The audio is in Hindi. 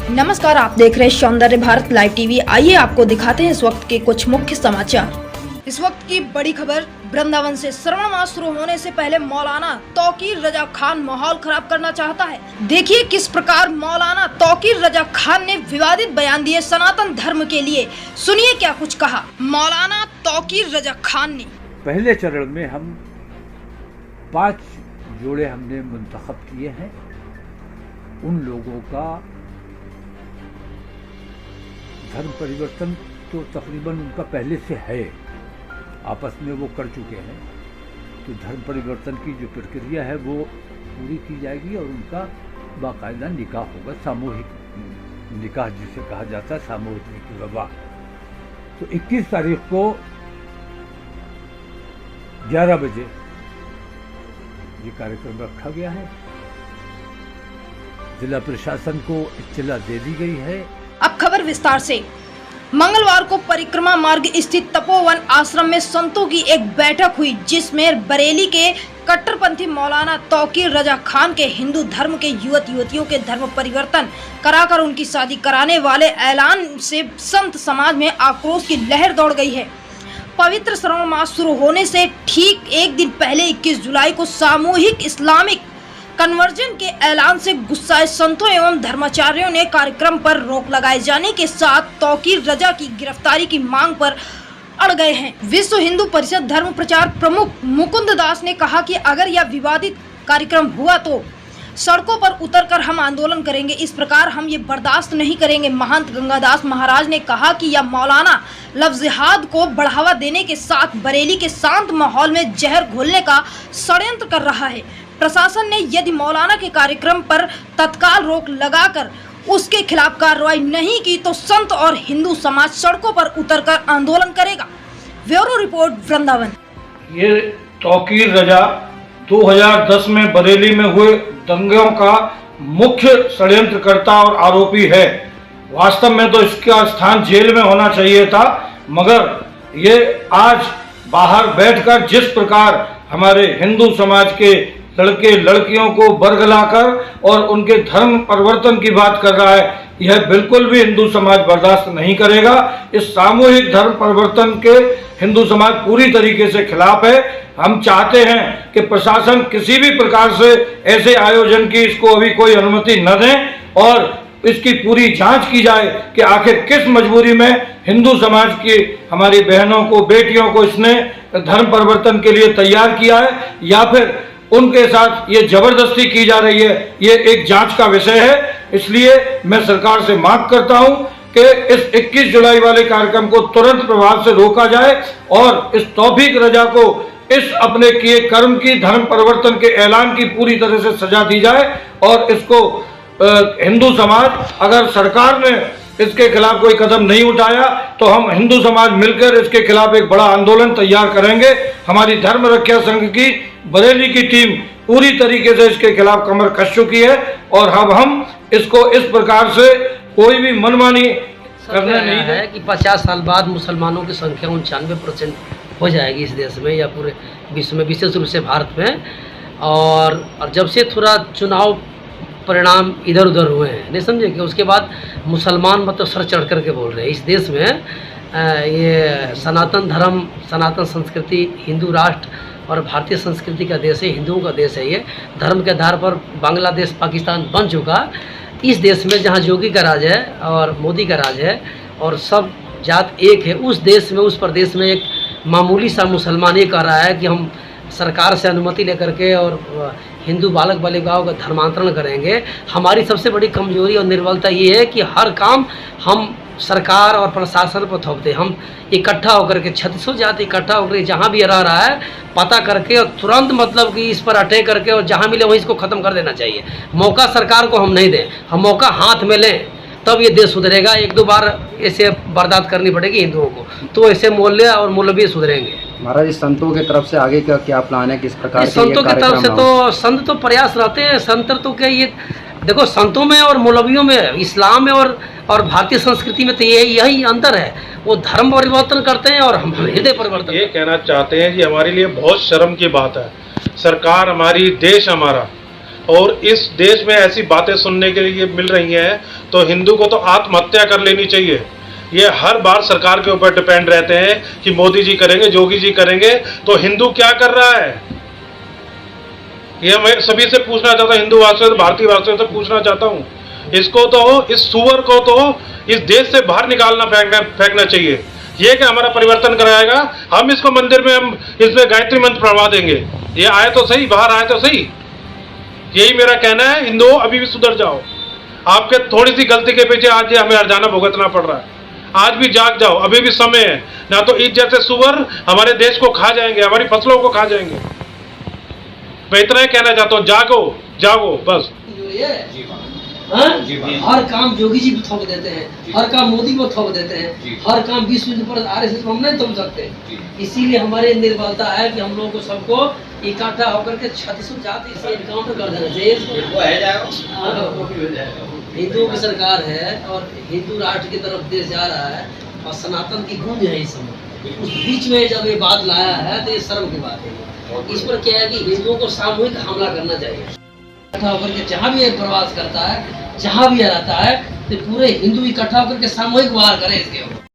नमस्कार, आप देख रहे हैं सौंदर्य भारत लाइव टीवी। आइए आपको दिखाते हैं इस वक्त के कुछ मुख्य समाचार। इस वक्त की बड़ी खबर वृंदावन से। श्रावण मास शुरू होने से पहले मौलाना तौकीर रजा खान माहौल खराब करना चाहता है। देखिए किस प्रकार मौलाना तौकीर रजा खान ने विवादित बयान दिए सनातन धर्म के लिए। सुनिए क्या कुछ कहा मौलाना तौकीर रजा खान ने। पहले चरण में हम 5 जोड़े हमने मुंतखब किए हैं। उन लोगों का धर्म परिवर्तन तो तकरीबन उनका पहले से है, आपस में वो कर चुके हैं। तो धर्म परिवर्तन की जो प्रक्रिया है वो पूरी की जाएगी और उनका बाकायदा निकाह होगा, सामूहिक निकाह जिसे कहा जाता है, सामूहिक विवाह। तो 21 तारीख को 11 बजे ये कार्यक्रम रखा गया है। जिला प्रशासन को इत्तला दे दी गई है। अब खबर विस्तार से। मंगलवार को परिक्रमा मार्ग स्थित तपोवन आश्रम में संतों की एक बैठक हुई, जिसमें बरेली के कट्टरपंथी मौलाना तौकीर रजा खान के हिंदू धर्म के युवक युवतियों के धर्म परिवर्तन कराकर उनकी शादी कराने वाले ऐलान से संत समाज में आक्रोश की लहर दौड़ गई है। पवित्र श्रावण मास शुरू होने से ठीक एक दिन पहले 21 जुलाई को सामूहिक इस्लामिक कन्वर्जन के ऐलान से गुस्साए संतों एवं धर्माचार्यों ने कार्यक्रम पर रोक लगाए जाने के साथ तौकीर रजा की गिरफ्तारी की मांग पर अड़ गए हैं। विश्व हिंदू परिषद धर्म प्रचार प्रमुख मुकुंद दास ने कहा कि अगर यह विवादित कार्यक्रम हुआ तो सड़कों पर उतरकर हम आंदोलन करेंगे। इस प्रकार हम ये बर्दाश्त नहीं करेंगे। महंत गंगादास महाराज ने कहा कि यह मौलाना लफ्ज़ जिहाद को बढ़ावा देने के साथ बरेली के शांत माहौल में जहर घोलने का षड्यंत्र कर रहा है। प्रशासन ने यदि मौलाना के कार्यक्रम पर तत्काल रोक लगाकर उसके खिलाफ कार्रवाई नहीं की तो संत और हिंदू समाज सड़कों पर उतरकर आंदोलन करेगा। Bureau report, Vrindavan. ये तौकीर रजा 2010 में बरेली में हुए दंगों का मुख्य षड्यंत्रकर्ता और आरोपी है। वास्तव में तो इसका स्थान जेल में होना चाहिए था, मगर ये आज बाहर बैठकर जिस प्रकार हमारे हिंदू समाज के लड़के लड़कियों को बरगलाकर और उनके धर्म परिवर्तन की बात कर रहा है, यह बिल्कुल भी हिंदू समाज बर्दाश्त नहीं करेगा। इस सामूहिक धर्म परिवर्तन के हिंदू समाज पूरी तरीके से खिलाफ है। हम चाहते हैं कि प्रशासन किसी भी प्रकार से ऐसे आयोजन की इसको अभी कोई अनुमति न दें और इसकी पूरी जांच की जाए कि आखिर किस मजबूरी में हिंदू समाज की हमारी बहनों को, बेटियों को इसने धर्म परिवर्तन के लिए तैयार किया है या फिर उनके साथ ये जबरदस्ती की जा रही है। ये एक जांच का विषय है। इसलिए मैं सरकार से मांग करता हूं कि इस 21 जुलाई वाले कार्यक्रम को तुरंत प्रभाव से रोका जाए और इस तौफीक रजा को इस अपने किए कर्म की धर्म परिवर्तन के ऐलान की पूरी तरह से सजा दी जाए और इसको हिंदू समाज, अगर सरकार ने इसके खिलाफ कोई कदम नहीं उठाया तो हम हिंदू समाज मिलकर इसके खिलाफ एक बड़ा आंदोलन तैयार करेंगे। हमारी धर्म रक्षा संघ की बरेली की टीम पूरी तरीके से इसके खिलाफ कमर कस चुकी है और अब हम इसको इस प्रकार से कोई भी मनमानी करना नहीं है कि 50 साल बाद मुसलमानों की संख्या 99% हो जाएगी इस देश में या पूरे विश्व में, विशेष रूप से भारत में। और जब से थोड़ा चुनाव परिणाम इधर उधर हुए हैं, नहीं समझे कि उसके बाद मुसलमान मतलब सर चढ़ करके बोल रहे हैं इस देश में ये सनातन धर्म, सनातन संस्कृति, हिंदू राष्ट्र और भारतीय संस्कृति का देश है, हिंदुओं का देश है। ये धर्म के आधार पर बांग्लादेश, पाकिस्तान बन चुका। इस देश में जहाँ योगी का राज है और मोदी का राज है और सब जात एक है, उस देश में, उस प्रदेश में एक मामूली सा मुसलमान ये कह रहा है कि हम सरकार से अनुमति लेकर के और हिंदू बालक बालिकाओं का धर्मांतरण करेंगे। हमारी सबसे बड़ी कमजोरी और निर्बलता ये है कि हर काम हम सरकार और प्रशासन पर थोपते। हम इकट्ठा होकर के 36 जाति इकट्ठा होकर जहाँ भी रह रहा है पता करके और तुरंत मतलब कि इस पर अटैक करके और जहाँ मिले वहीं इसको ख़त्म कर देना चाहिए। मौका सरकार को हम नहीं दें, हम मौका हाथ में लें, तब ये देश सुधरेगा। 1-2 बार ऐसे बर्दाश्त करनी पड़ेगी हिंदुओं को, तो ऐसे मूल्य और मौलवी सुधरेंगे। महाराज, संतों की तरफ से आगे का क्या प्लान है, किस प्रकार संतों की तरफ से तो संत तो प्रयास रहते हैं। संत तो क्या, ये देखो संतों में और मौलवियों में, इस्लाम में और भारतीय संस्कृति में तो यही अंतर है। वो धर्म परिवर्तन करते हैं और हम हृदय परिवर्तन। ये कहना चाहते हैं कि हमारे लिए बहुत शर्म की बात है, सरकार हमारी, देश हमारा और इस देश में ऐसी बातें सुनने के लिए मिल रही हैं तो हिंदू को तो आत्महत्या कर लेनी चाहिए। ये हर बार सरकार के ऊपर डिपेंड रहते हैं कि मोदी जी करेंगे, योगी जी करेंगे, तो हिंदू क्या कर रहा है? ये मैं सभी से पूछना चाहता हूँ, हिंदू वासियों से, भारतीय वासियों से पूछना चाहता हूँ, इसको तो, इस सुअर को तो इस देश से बाहर निकालना, फेंकना चाहिए। ये क्या हमारा परिवर्तन कराएगा? हम इसको मंदिर में, हम इसमें गायत्री मंत्र पढ़वा देंगे। ये आए तो सही, बाहर आए तो सही। यही मेरा कहना है, हिंदुओं अभी भी सुधर जाओ। आपके थोड़ी सी गलती के पीछे आज ये हमें हरजाना भुगतना पड़ रहा है। आज भी जाग जाओ, अभी भी समय है, ना तो ईद जैसे सुअर हमारे देश को खा जाएंगे, हमारी फसलों को खा जाएंगे। मैं इतना ही कहना चाहता हूँ, जागो जागो बस। हर काम योगी जी को थोप देते हैं, हर काम मोदी को थोप देते हैं, हर काम विश्व हिंदू परिषद आरएसएस को हम नहीं थोप सकते। इसीलिए हमारे निर्बलता है कि हम लोगों को सबको इकट्ठा होकर के 36 जाति से एनकाउंटर कर देना चाहिए। हिंदुओं की सरकार है और हिंदू राष्ट्र की तरफ देश जा रहा है और सनातन की गूंज है इस समय। उस बीच में जब ये बात लाया है तो ये शर्म की बात है। इस पर क्या है कि हिंदुओं को सामूहिक हमला करना चाहिए। इकट्ठा होकर के जहाँ भी ये प्रवास करता है, जहाँ भी रहता है, तो पूरे हिंदू इकट्ठा होकर के सामूहिक वार करें इसके ऊपर।